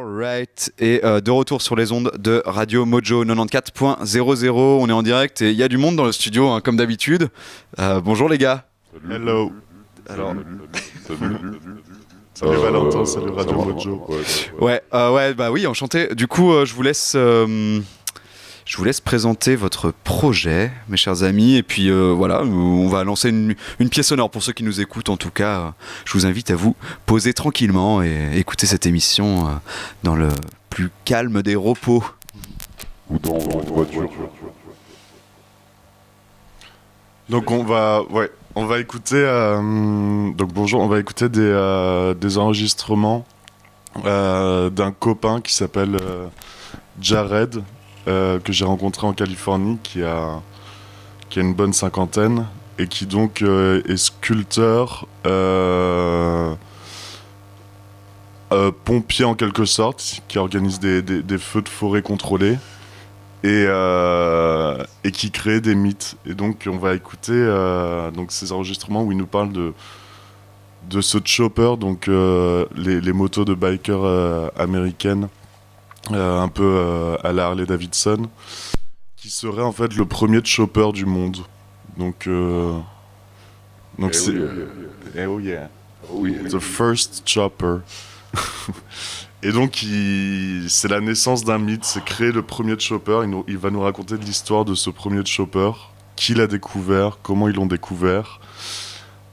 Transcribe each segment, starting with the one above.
Alright, et de retour sur les ondes de Radio Mojo 94.00. On est en direct et il y a du monde dans le studio, hein, comme d'habitude. Bonjour les gars. Salut. Hello. Alors... Salut Valentin, salut Radio Mojo. Ouais, bah oui, enchanté. Du coup, je vous laisse présenter votre projet, mes chers amis. Et puis voilà, on va lancer une pièce sonore pour ceux qui nous écoutent. En tout cas, je vous invite à vous poser tranquillement et écouter cette émission dans le plus calme des repos. Ou dans une voiture. Donc on va écouter. Donc bonjour, on va écouter des enregistrements d'un copain qui s'appelle Jared. Que j'ai rencontré en Californie, qui a une bonne cinquantaine et qui donc est sculpteur, pompier en quelque sorte, qui organise des feux de forêt contrôlés et qui crée des mythes. Et donc on va écouter donc ces enregistrements où il nous parle de ce chopper, donc les motos de bikers américaines. Un peu à la Harley Davidson, qui serait en fait le premier chopper du monde. Donc c'est... Oh yeah. The first chopper. Et donc c'est la naissance d'un mythe, c'est créer le premier chopper. Il va nous raconter de l'histoire de ce premier chopper, qui l'a découvert, comment ils l'ont découvert.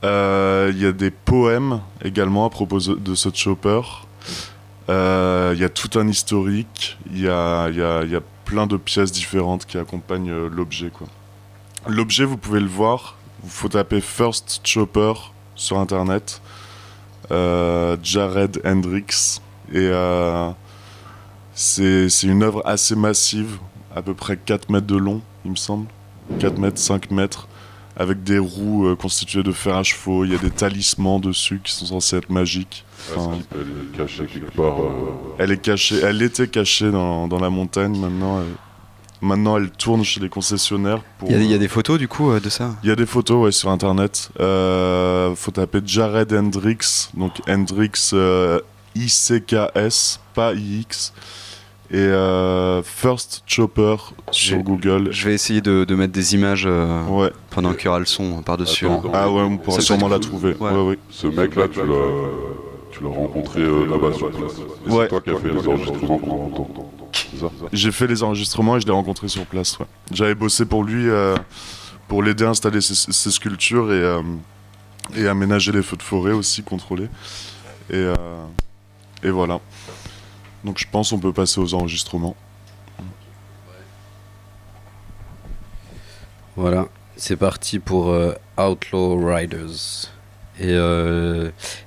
Il y a des poèmes également à propos de ce chopper. Il y a tout un historique, il y a plein de pièces différentes qui accompagnent l'objet, quoi. L'objet, vous pouvez le voir, il faut taper First Chopper sur internet, Jared Hendricks, et c'est une œuvre assez massive, à peu près 4 mètres de long, il me semble, 4 mètres, 5 mètres, avec des roues constituées de fer à chevaux, il y a des talismans dessus qui sont censés être magiques. Enfin, elle est cachée quelque part. Elle était cachée dans la montagne, maintenant elle tourne chez les concessionnaires. Il y a des photos du coup de ça ? Il y a des photos, ouais, sur internet. Faut taper Jared Hendricks, donc Hendricks ICKS, pas IX. Et First Chopper sur Google. Je vais essayer de mettre des images pendant qu'il y aura le son par-dessus. Ah ouais, on pourra sûrement la trouver. Ouais. Ce mec-là, tu l'as rencontré là-bas sur place. Et c'est toi qui as fait les enregistrements pendant longtemps. C'est ça ? J'ai fait les enregistrements et je l'ai rencontré sur place. Ouais. J'avais bossé pour lui pour l'aider à installer ses sculptures et aménager les feux de forêt aussi, contrôlés. Et voilà. Donc je pense qu'on peut passer aux enregistrements. Voilà, c'est parti pour Outlaw Riders. Et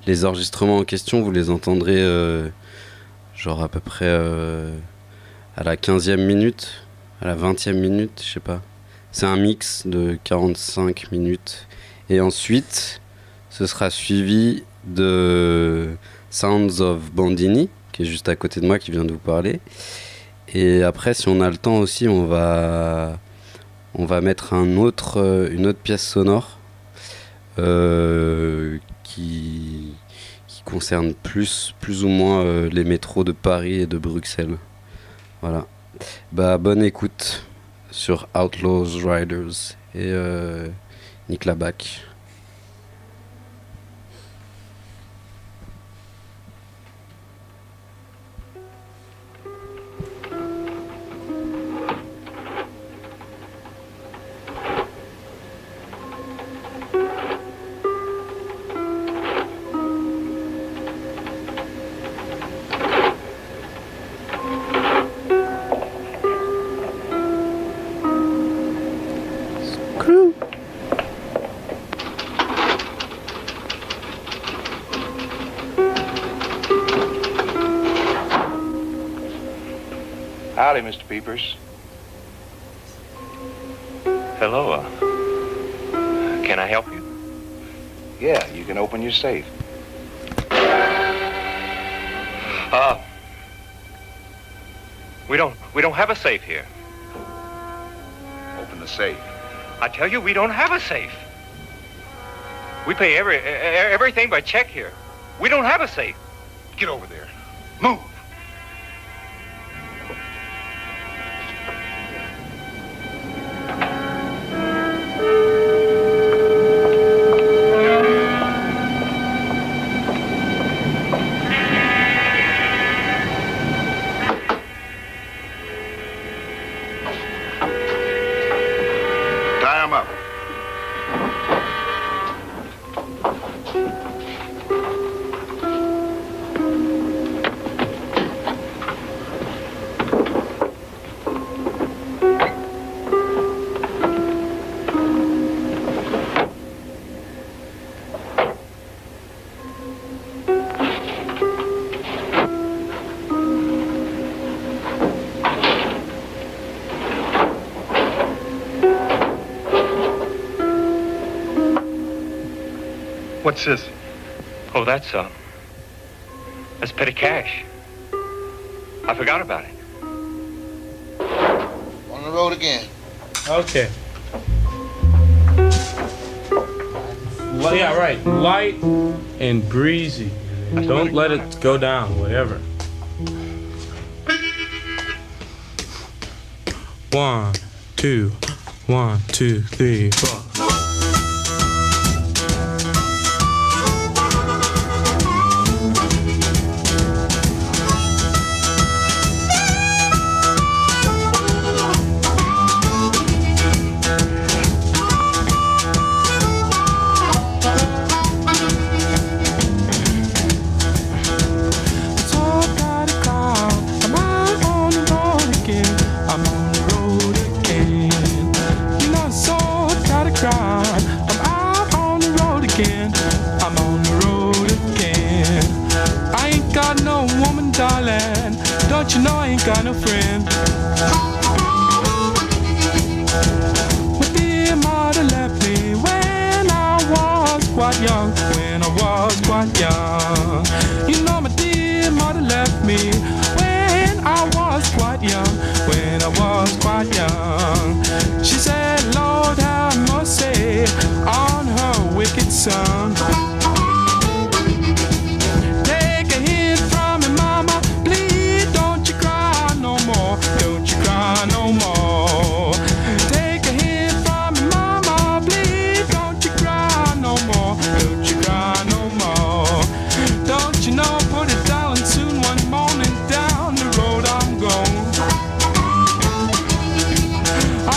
les enregistrements en question, vous les entendrez genre à peu près à la 15e minute, à la 20e minute, je sais pas. C'est un mix de 45 minutes. Et ensuite, ce sera suivi de Sounds of Bandini, qui est juste à côté de moi, qui vient de vous parler. Et après, si on a le temps aussi, on va mettre une autre pièce sonore qui concerne plus ou moins les métros de Paris et de Bruxelles. Voilà. Bah, bonne écoute sur Outlaws Riders et Nick Labac. Howdy, Mr. Peepers. Hello. Can I help you? Yeah, you can open your safe. We don't have a safe here. Open the safe. I tell you, we don't have a safe. We pay everything by check here. We don't have a safe. Get over there. Move. What's this? Oh, that's petty cash. I forgot about it. On the road again. Okay. Yeah, right. Light and breezy. Don't let it go down, whatever. 1, 2, 1, 2, 3, 4. Don't you know I ain't got no friend? My dear mother left me when I was quite young. When I was quite young. You know my dear mother left me when I was quite young. When I was quite young. She said, Lord have mercy on her wicked son. No more. Take a hint from me, mama. Please don't you cry no more. Don't you cry no more. Don't you know, put it down soon one morning down the road I'm going. I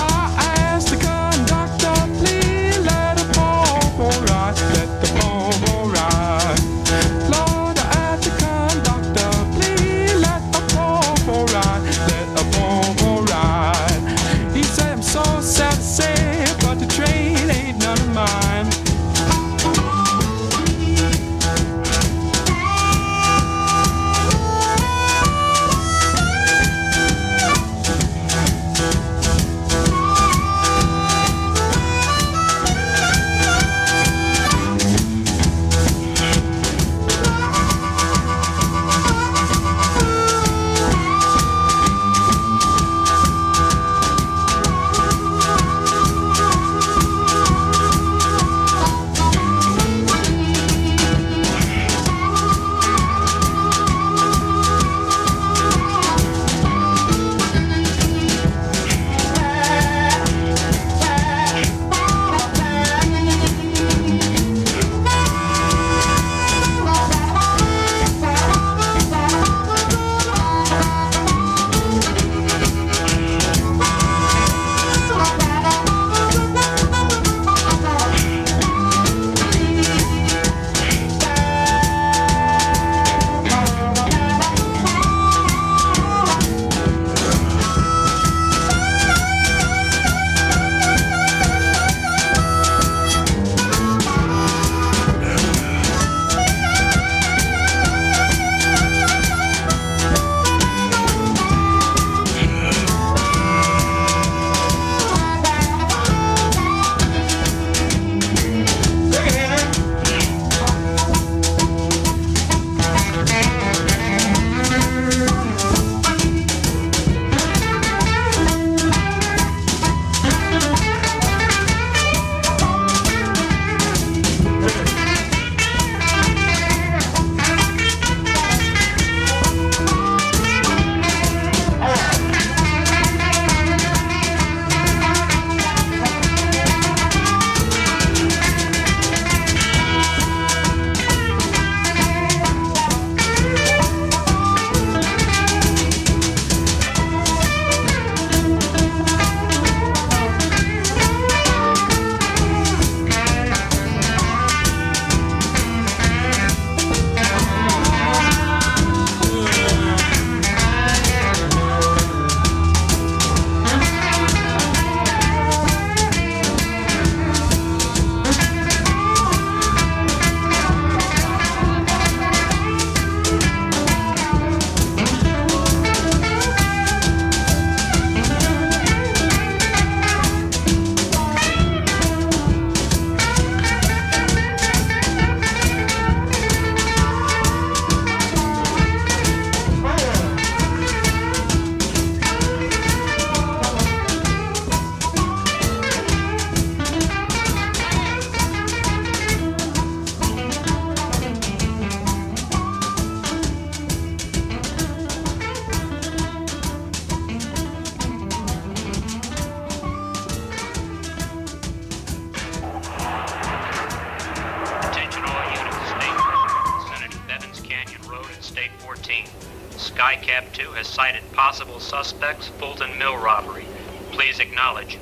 Skycap 2 has cited possible suspects, Fulton Mill robbery. Please acknowledge.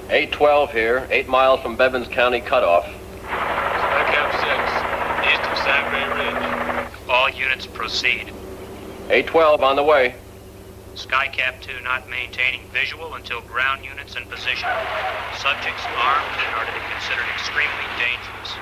812 here, 8 miles from Bevins County cutoff. Skycap 6, east of Sangre Ridge. All units proceed. 812 on the way. Skycap 2 not maintaining visual until ground units in position. Subjects armed and are to be considered extremely dangerous.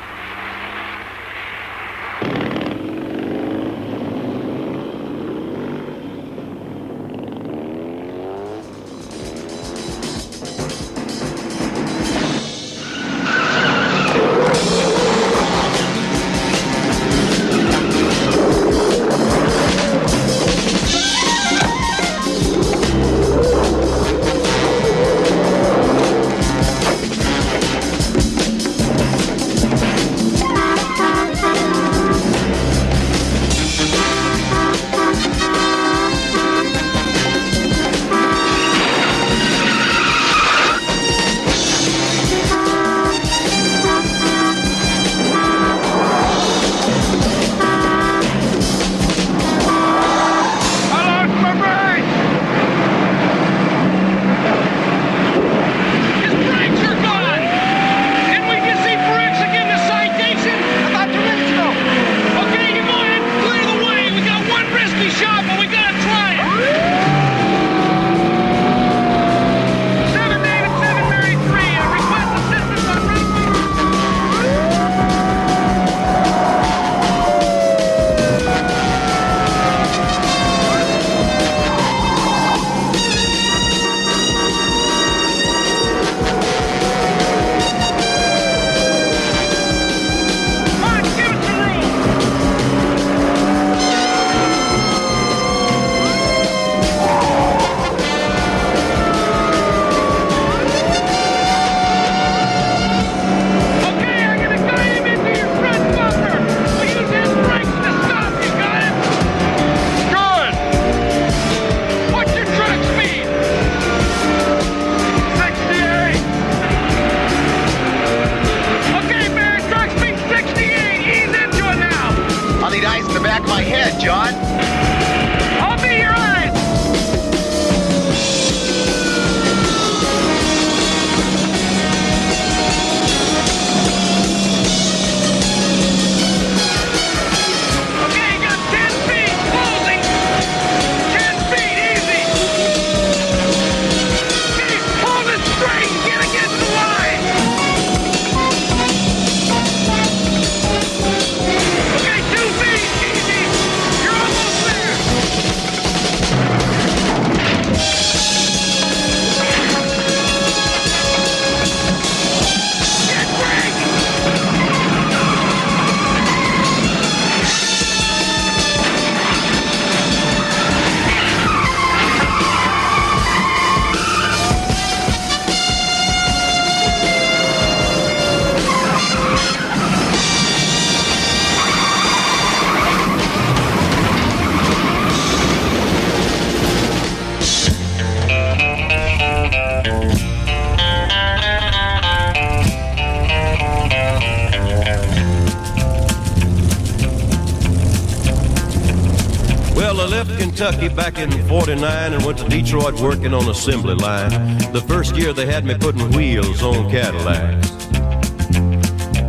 Well, I left Kentucky back in '49 and went to Detroit working on assembly line. The first year they had me putting wheels on Cadillacs.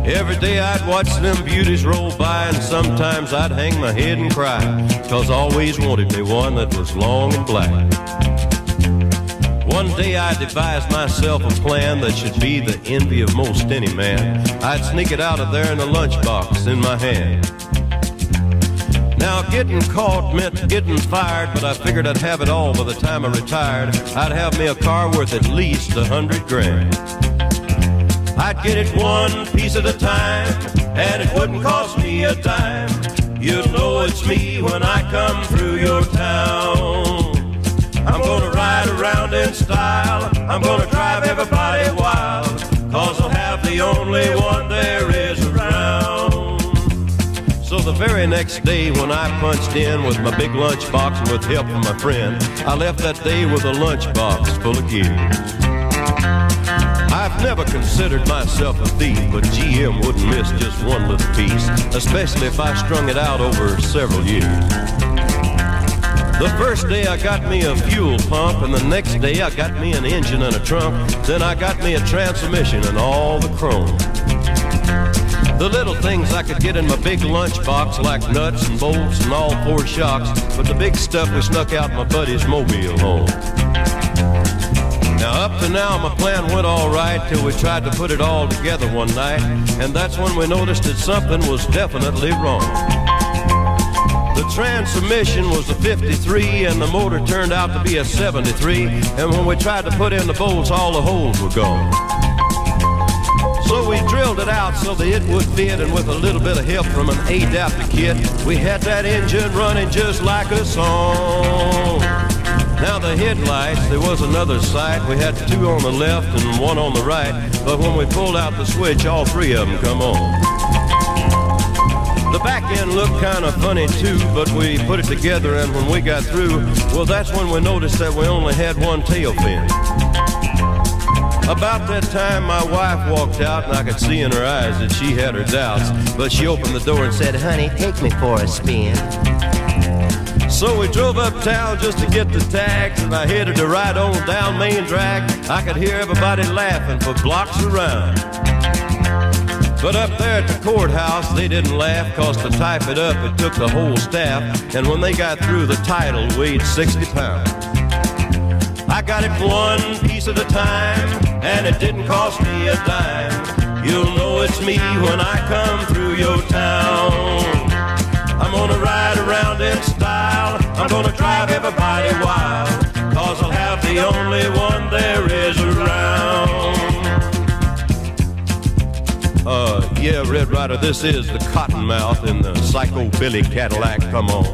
Every day I'd watch them beauties roll by, and sometimes I'd hang my head and cry, 'cause I always wanted me one that was long and black. One day I devised myself a plan that should be the envy of most any man. I'd sneak it out of there in a lunchbox in my hand. Now getting caught meant getting fired, but I figured I'd have it all by the time I retired. I'd have me a car worth at least $100 grand. I'd get it one piece at a time, and it wouldn't cost me a dime. You'll know it's me when I come through your town. I'm gonna ride around in style, I'm gonna drive everybody wild, 'cause I'll have the only one there is around. So the very next day when I punched in with my big lunchbox and with help from my friend, I left that day with a lunchbox full of gears. I've never considered myself a thief, but GM wouldn't miss just one little piece, especially if I strung it out over several years. The first day I got me a fuel pump, and the next day I got me an engine and a trunk. Then I got me a transmission and all the chrome. The little things I could get in my big lunchbox, like nuts and bolts and all four shocks, but the big stuff we snuck out my buddy's mobile home. Now up to now my plan went all right till we tried to put it all together one night, and that's when we noticed that something was definitely wrong. The transmission was a 53 and the motor turned out to be a 73, and when we tried to put in the bolts, all the holes were gone. So we drilled it out so that it would fit, and with a little bit of help from an adapter kit, we had that engine running just like a song. Now the headlights, there was another sight. We had two on the left and one on the right, but when we pulled out the switch, all three of them come on. The back end looked kind of funny too, but we put it together, and when we got through, well, that's when we noticed that we only had one tail fin. About that time, my wife walked out, and I could see in her eyes that she had her doubts, but she opened the door and said, "Honey, take me for a spin." So we drove uptown just to get the tags, and I headed to ride on down Main Drag. I could hear everybody laughing for blocks around. But up there at the courthouse, they didn't laugh, 'cause to type it up, it took the whole staff, and when they got through, the title weighed 60 pounds. I got it one piece at a time, and it didn't cost me a dime. You'll know it's me when I come through your town. I'm gonna ride around in style, I'm gonna drive everybody wild, 'cause I'll have the only one there is around. Yeah, Red Rider, this is the Cottonmouth in the Psycho Billy Cadillac, come on.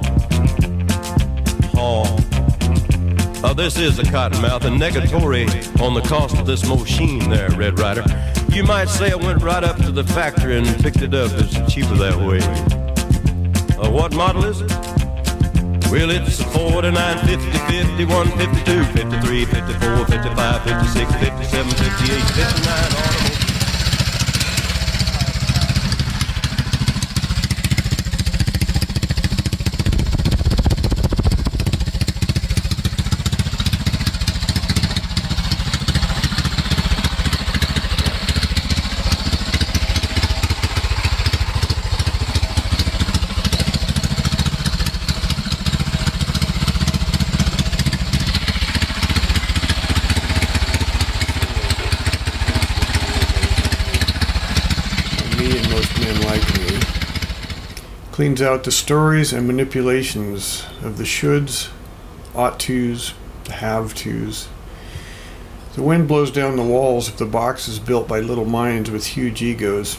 This is the Cottonmouth, and negatory on the cost of this machine there, Red Rider. You might say I went right up to the factory and picked it up. It's cheaper that way. What model is it? Well, it's a 49, 50, 51, 52, 53, 54, 55, 56, 57, 58, 59, automobile. Cleans out the stories and manipulations of the shoulds, ought-tos, the have-tos. The wind blows down the walls of the boxes built by little minds with huge egos.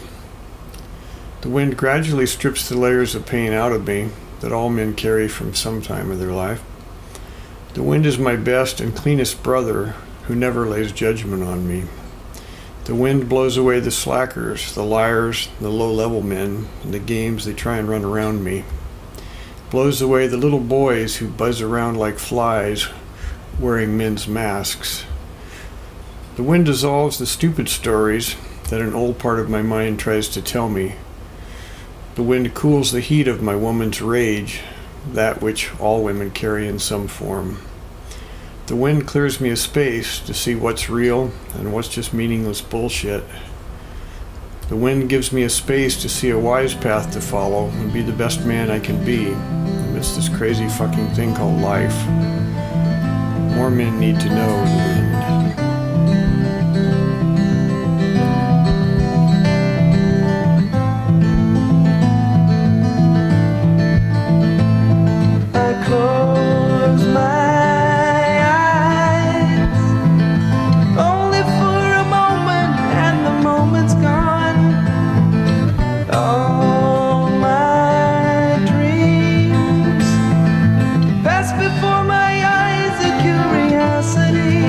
The wind gradually strips the layers of pain out of me that all men carry from some time of their life. The wind is my best and cleanest brother who never lays judgment on me. The wind blows away the slackers, the liars, the low-level men, and the games they try and run around me. Blows away the little boys who buzz around like flies, wearing men's masks. The wind dissolves the stupid stories that an old part of my mind tries to tell me. The wind cools the heat of my woman's rage, that which all women carry in some form. The wind clears me a space to see what's real and what's just meaningless bullshit. The wind gives me a space to see a wise path to follow and be the best man I can be amidst this crazy fucking thing called life. More men need to know the wind. Before my eyes, a curiosity.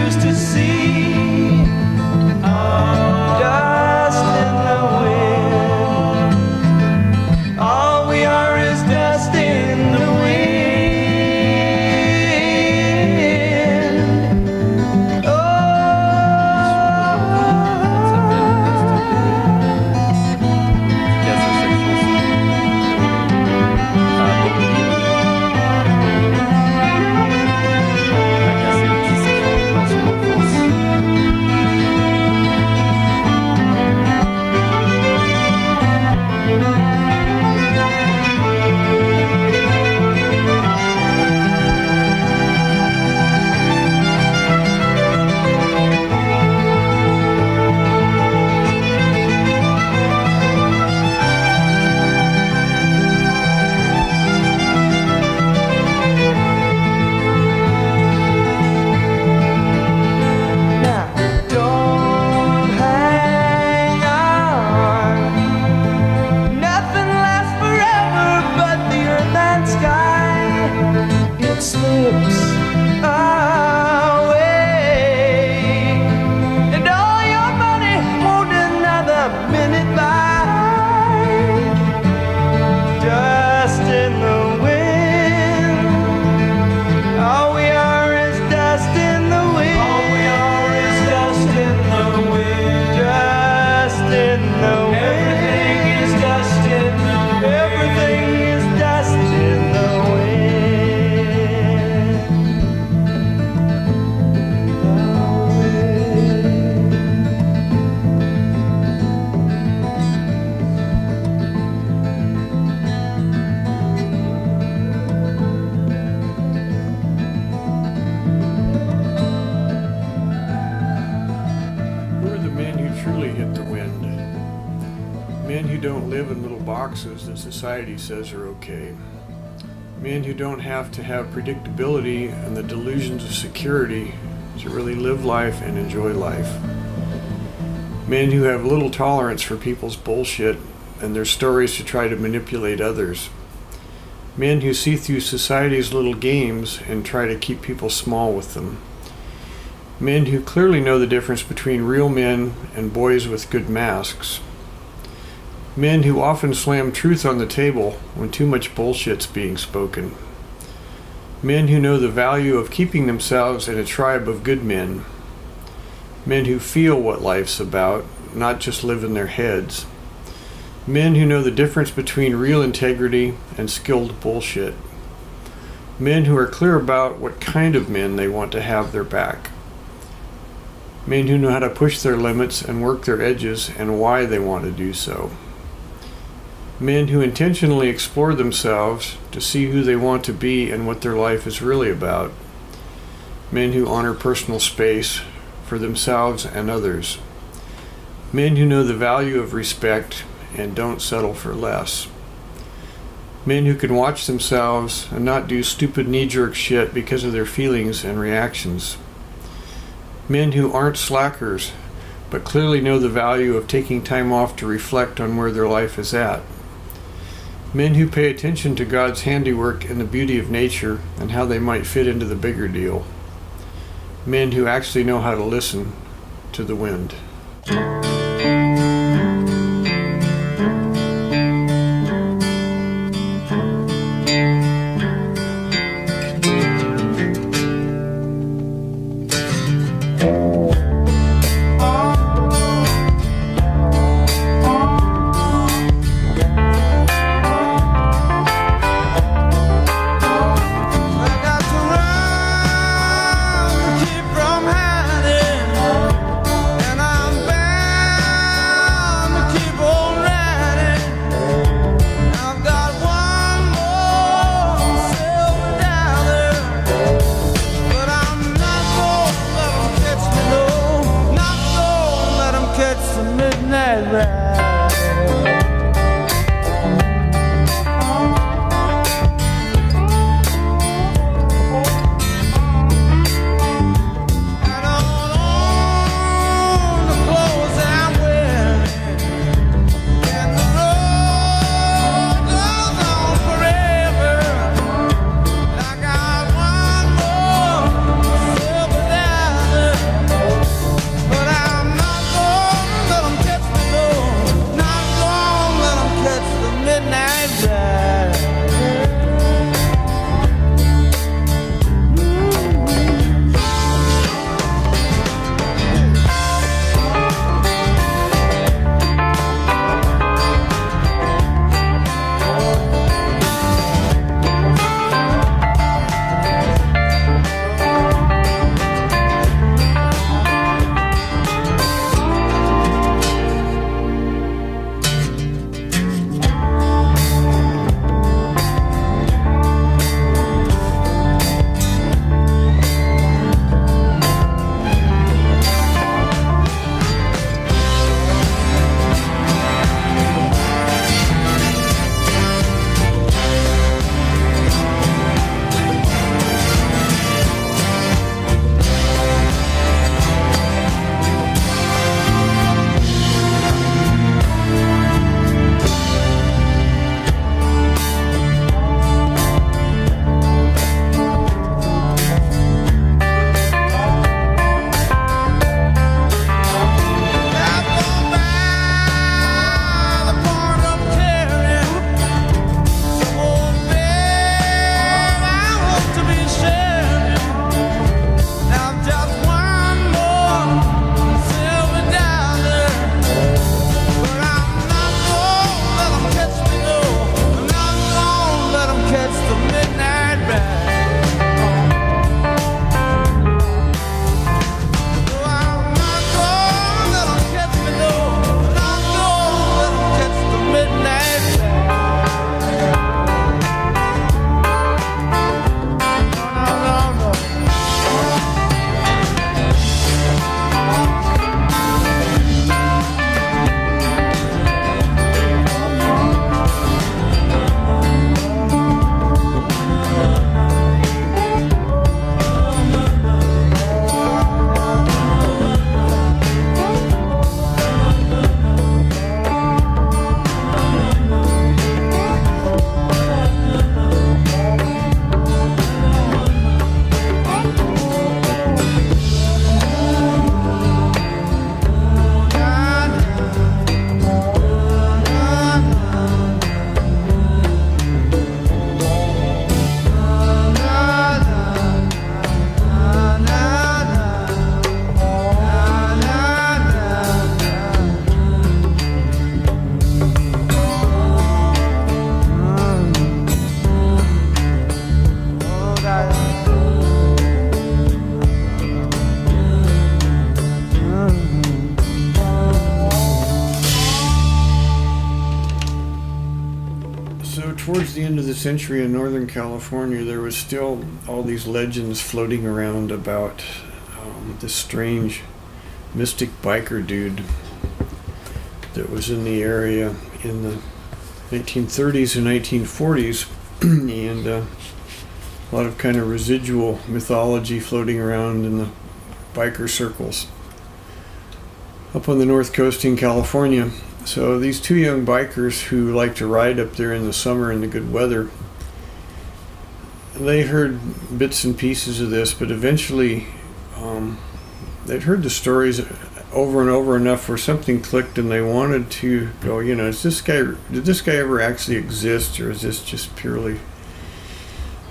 used to see. Dust in the wind. All we are is dust in the wind. That society says are okay. Men who don't have to have predictability and the delusions of security to really live life and enjoy life. Men who have little tolerance for people's bullshit and their stories to try to manipulate others. Men who see through society's little games and try to keep people small with them. Men who clearly know the difference between real men and boys with good masks. Men who often slam truth on the table when too much bullshit's being spoken. Men who know the value of keeping themselves in a tribe of good men. Men who feel what life's about, not just live in their heads. Men who know the difference between real integrity and skilled bullshit. Men who are clear about what kind of men they want to have their back. Men who know how to push their limits and work their edges and why they want to do so. Men who intentionally explore themselves to see who they want to be and what their life is really about. Men who honor personal space for themselves and others. Men who know the value of respect and don't settle for less. Men who can watch themselves and not do stupid knee-jerk shit because of their feelings and reactions. Men who aren't slackers, but clearly know the value of taking time off to reflect on where their life is at. Men who pay attention to God's handiwork and the beauty of nature and how they might fit into the bigger deal. Men who actually know how to listen to the wind. From hiding, and I'm back. towards the end of the century in Northern California, there was still all these legends floating around about this strange mystic biker dude that was in the area in the 1930s and 1940s, and a lot of kind of residual mythology floating around in the biker circles up on the North Coast in California. So these two young bikers who like to ride up there in the summer in the good weather, they heard bits and pieces of this, but eventually they'd heard the stories over and over enough where something clicked and they wanted to go, did this guy ever actually exist, or is this just purely,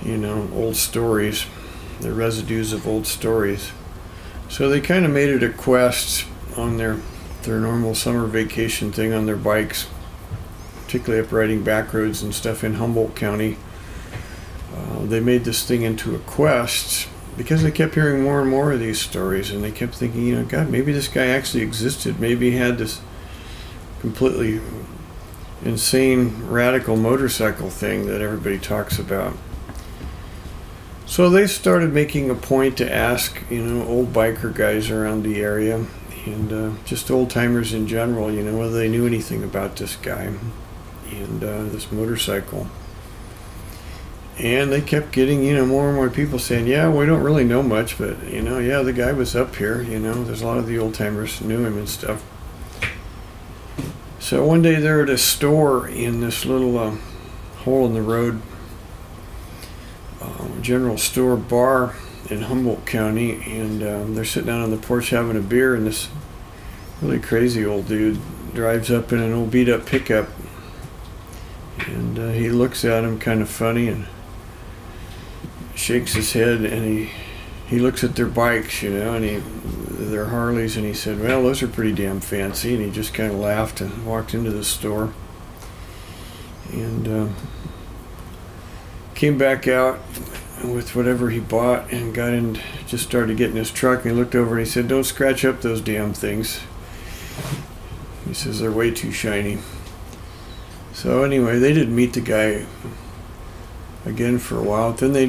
old stories, the residues of old stories? So they kind of made it a quest on their normal summer vacation thing on their bikes, particularly up riding back roads and stuff in Humboldt County. They made this thing into a quest because they kept hearing more and more of these stories, and they kept thinking, God, maybe this guy actually existed. Maybe he had this completely insane, radical motorcycle thing that everybody talks about. So they started making a point to ask, old biker guys around the area, and just old timers in general, whether they knew anything about this guy and this motorcycle. And they kept getting, more and more people saying, yeah, we don't really know much, but, yeah, the guy was up here, there's a lot of the old timers knew him and stuff. So one day they're at a store in this little hole in the road general store bar in Humboldt County, and they're sitting out on the porch having a beer, and this really crazy old dude drives up in an old beat up pickup, and he looks at him kind of funny and shakes his head, and he looks at their bikes, and their Harleys, and he said, well, those are pretty damn fancy, and he just kind of laughed and walked into the store and came back out with whatever he bought and got in, just started getting his truck, and he looked over and he said, don't scratch up those damn things. He says they're way too shiny. So anyway, they didn't meet the guy again for a while. Then they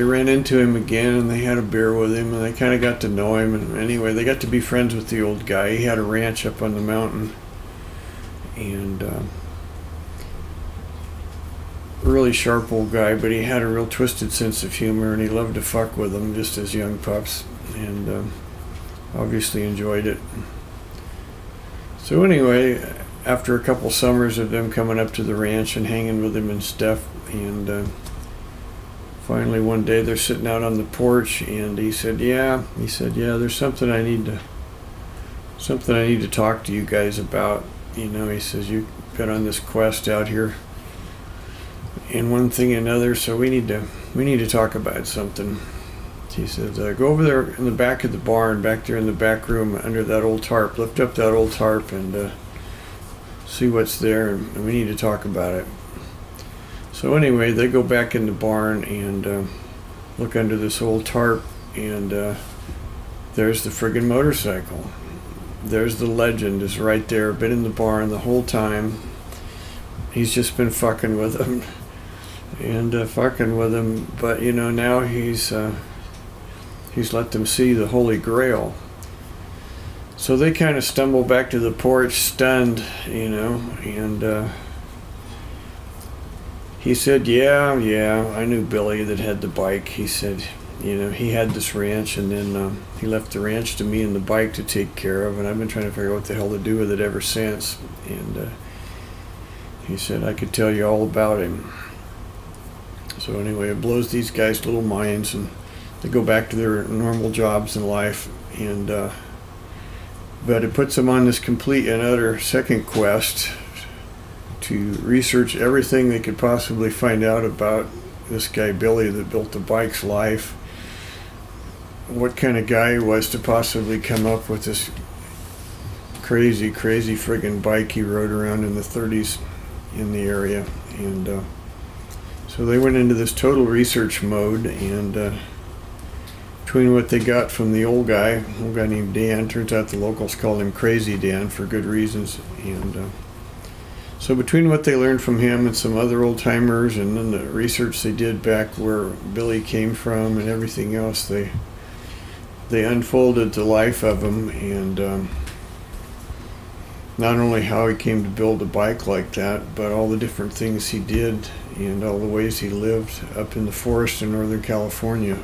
ran into him again, and they had a beer with him, and they kind of got to know him, and anyway, they got to be friends with the old guy. He had a ranch up on the mountain, and really sharp old guy, but he had a real twisted sense of humor, and he loved to fuck with them just as young pups, and obviously enjoyed it. So anyway, after a couple summers of them coming up to the ranch and hanging with him and stuff, and finally one day they're sitting out on the porch, and he said, yeah, there's something I need to talk to you guys about. He says, you've been on this quest out here and one thing and another, so we need to talk about something. He says, go over there in the back of the barn, back there in the back room under that old tarp, lift up that old tarp and see what's there, and we need to talk about it. So anyway, they go back in the barn and look under this old tarp, and there's the friggin' motorcycle. There's the legend, is right there, been in the barn the whole time. He's just been fucking with them. And fucking with him, but now he's let them see the Holy Grail. So they kind of stumble back to the porch, stunned, and he said, yeah, I knew Billy that had the bike. He said, he had this ranch, and then he left the ranch to me and the bike to take care of, and I've been trying to figure out what the hell to do with it ever since. And he said, I could tell you all about him. So anyway, it blows these guys' little minds, and they go back to their normal jobs in life, and but it puts them on this complete and utter second quest to research everything they could possibly find out about this guy Billy that built the bike's life, what kind of guy he was to possibly come up with this crazy friggin' bike he rode around in the 30s in the area. And so they went into this total research mode, and between what they got from the old guy named Dan, turns out the locals called him Crazy Dan for good reasons, and So between what they learned from him and some other old timers, and then the research they did back where Billy came from and everything else, they unfolded the life of him, and not only how he came to build a bike like that, but all the different things he did and all the ways he lived up in the forest in Northern California,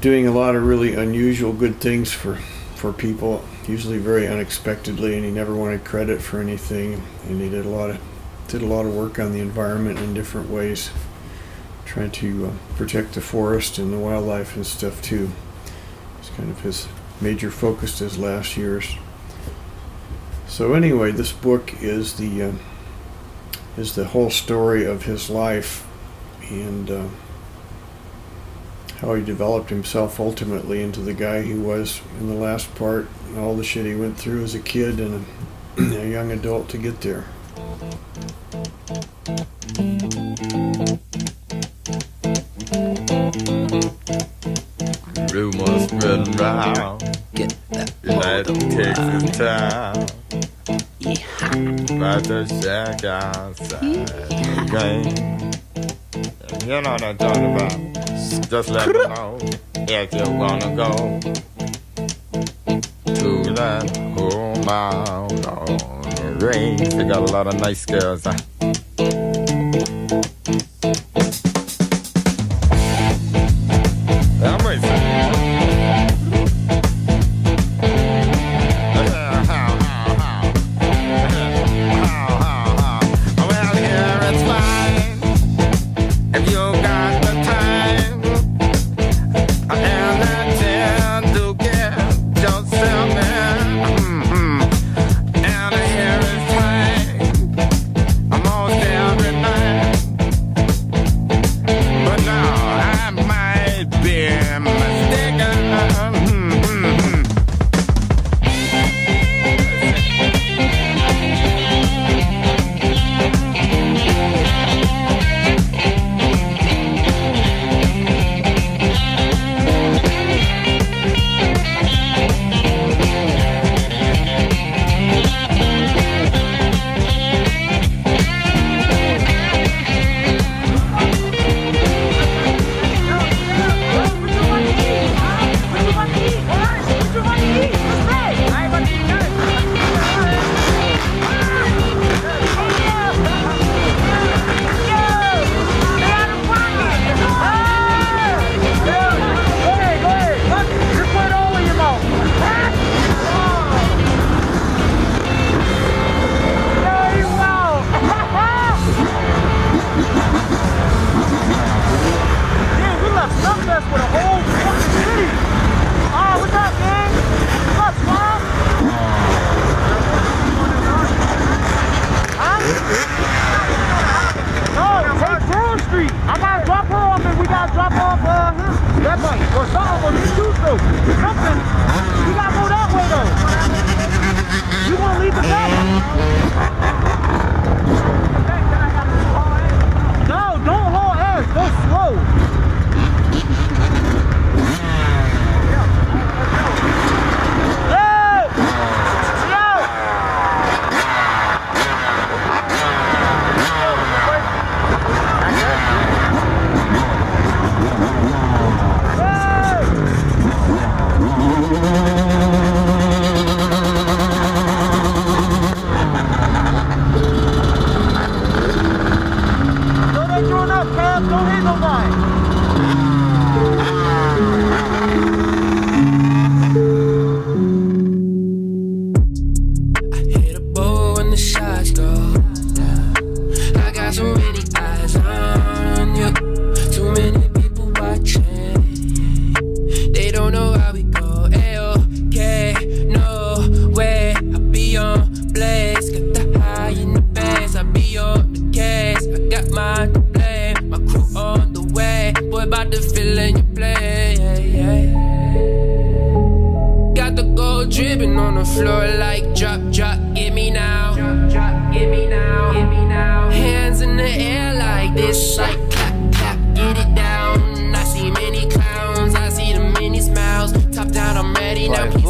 doing a lot of really unusual good things for people, usually very unexpectedly, and he never wanted credit for anything, and he did a lot of work on the environment in different ways, trying to protect the forest and the wildlife and stuff too. It's kind of his major focus his last years. So anyway, this book is the whole story of his life, and how he developed himself ultimately into the guy he was in the last part, and all the shit he went through as a kid and a young adult to get there. Rumors spreading round. Get that United Texas town. About to shack outside the game. You know what I'm talking about. Just let me know if you wanna go to that home out on the range. They got a lot of nice girls.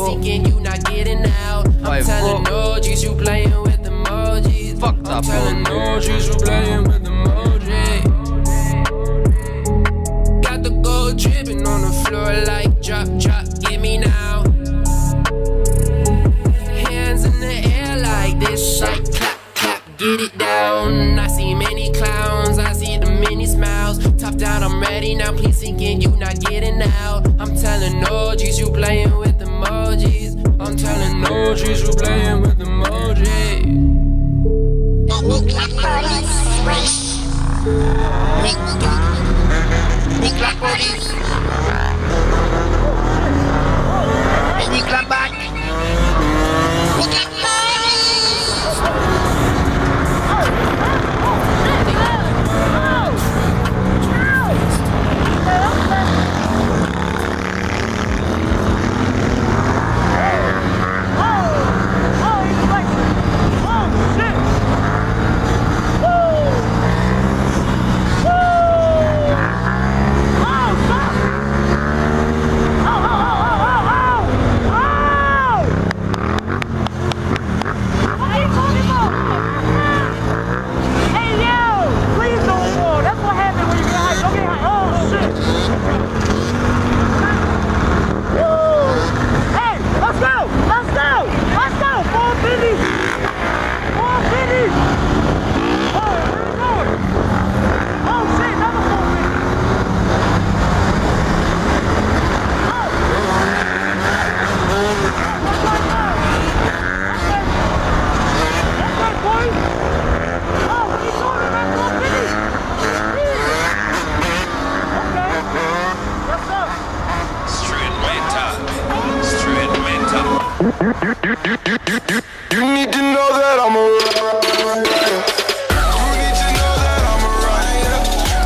Thinking you not getting out. I'm telling no, you playing I'm telling no G's, you playing with emoji. Got the gold dripping on the floor like drop, drop, get me now. Hands in the air like this, like clap, clap, get it down. I see many clowns, I see the many smiles. Top down, I'm ready now, please thinking you not getting out. I'm telling no G's, you playing with emojis. I'm telling no G's, you playing with emojis. Nick la police. Nick la police. Nick la bac. Nick la police. You need to know that I'm a rider. You need to know that I'm a rider.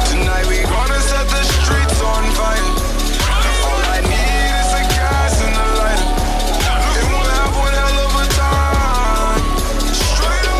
Tonight we gonna set the streets on fire. All I need is the gas and the lighter. And we'll have one hell of a time. Straight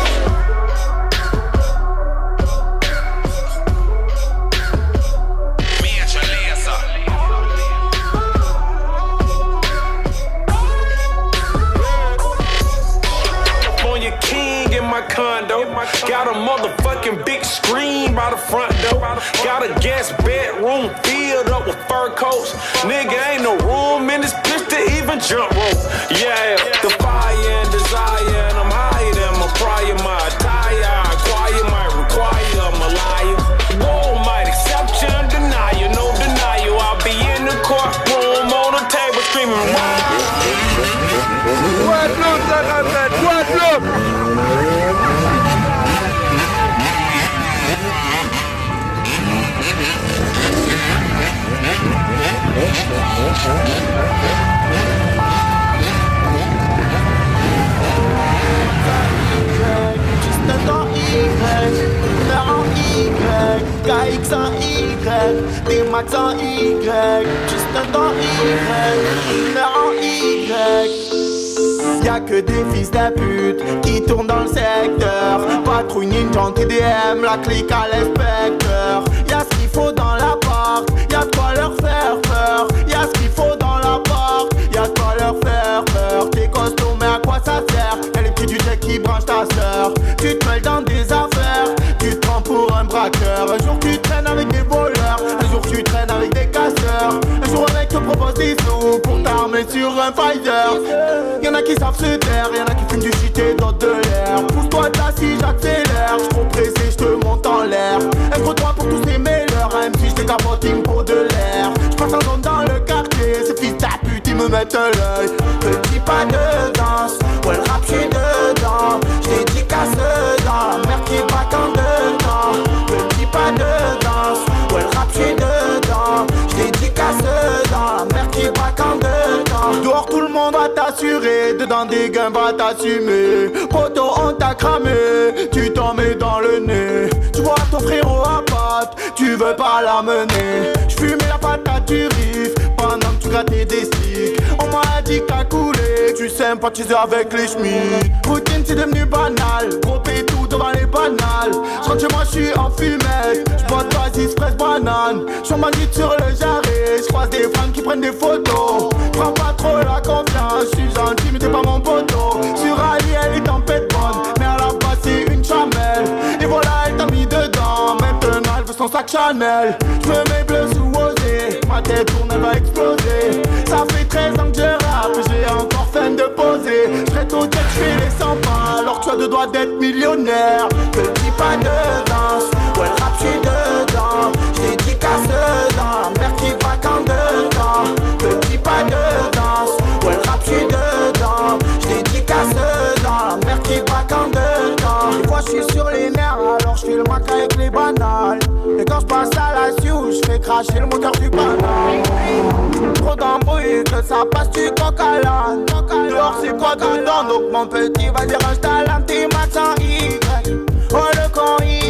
condo, got a motherfucking big screen by the front door. Got a guest bedroom filled up with fur coats. Nigga, ain't no room in this bitch to even jump rope. Yeah, the fire and desire, and I'm higher than my prior. My attire, I acquire, might require, I'm a liar. Whoa, might accept you and deny you, no denial. I'll be in the courtroom on the table screaming, Guadeloupe, Guadeloupe. Juste un temps Y, lumière en Y, KX en Y, des max en Y. Juste un temps Y, lumière en Y. Y'a que des fils de pute qui tournent dans le secteur. Patrouille ninja en TDM, la clique à l'inspecteur. Y'a ce qu'il faut dans l'appart, y'a de quoi leur faire peur. Y'a ce qu'il faut dans l'appart, y'a de quoi leur faire peur. T'es costaud mais à quoi ça sert? Y'a les petits du jet qui branchent ta sœur. Tu te mêles dans des affaires, tu te prends pour un braqueur. Un jour tu traînes avec des voleurs, un jour tu traînes avec des casseurs. Un jour un mec te propose des sous pour t'armer sur un fighter. Y'en a qui savent se taire, y'en a qui fument du shit et d'autres de l'air. Pousse-toi de là si j'accélère, j't'ront pressé, j'te monte en l'air. Intro-toi pour tous ces meilleurs, même si j'te capote, il me faut de l'air. J'passe en zone dans le quartier, ces fils de pute ils me mettent l'œil. Petit pas de danse, ouais le rap j'suis dedans. J'dédicace dedans, merde qui est pas qu'en dedans. Petit pas de danse, ouais le rap j'suis dedans. J'dédicace dedans, merde qui est pas qu'en dedans. Dehors tout le monde va t'assurer, dedans des gains va t'assumer. Poto on t'a cramé, tu t'en mets dans le nez. Tu vois ton frérot à patte, tu veux pas l'amener. J'fumais la patate du riff, pendant que tu grattais des sticks. On m'a dit que t'as coulé, tu sympathises avec les schmitts. Routine c'est devenu banal, gros tout devant les banales. J'rentre chez moi j'suis en fumette, j'bois d'oasis, fraise, banane. J'suis bandit sur le jarret, j'croise des fans qui prennent des photos. Prends pas trop la confiance, j'suis gentil mais t'es pas mon poteau. Sur Ali elle est tempête bonne, mais à la base c'est une chamelle. Black Chanel. Je me mets bleu sous osé, ma tête tourne, elle va exploser. Ça fait 13 ans que je rappe, j'ai encore faim de poser. Je serai tout tête, je fais les 100 pas, alors que tu as deux doigts d'être millionnaire. Petit pas de danse, ouais le rap j'suis dedans. J't'ai dit casse-dedans, merde qui va quand dedans. Petit pas de danse, ouais le rap j'suis dedans. J't'ai dit casse-dedans, merde qui va quand dedans. Des fois j'suis sur les nerfs, alors j'fais le mac avec les banales. Et quand j'passe à la sioux, j'fais cracher le moteur du banal. Trop d'embrouilles, que ça passe du coq à l'âne. Dehors c'est quoi dedans, donc mon petit vas-y range ta lame, t'es max en Y. Oh le con Y.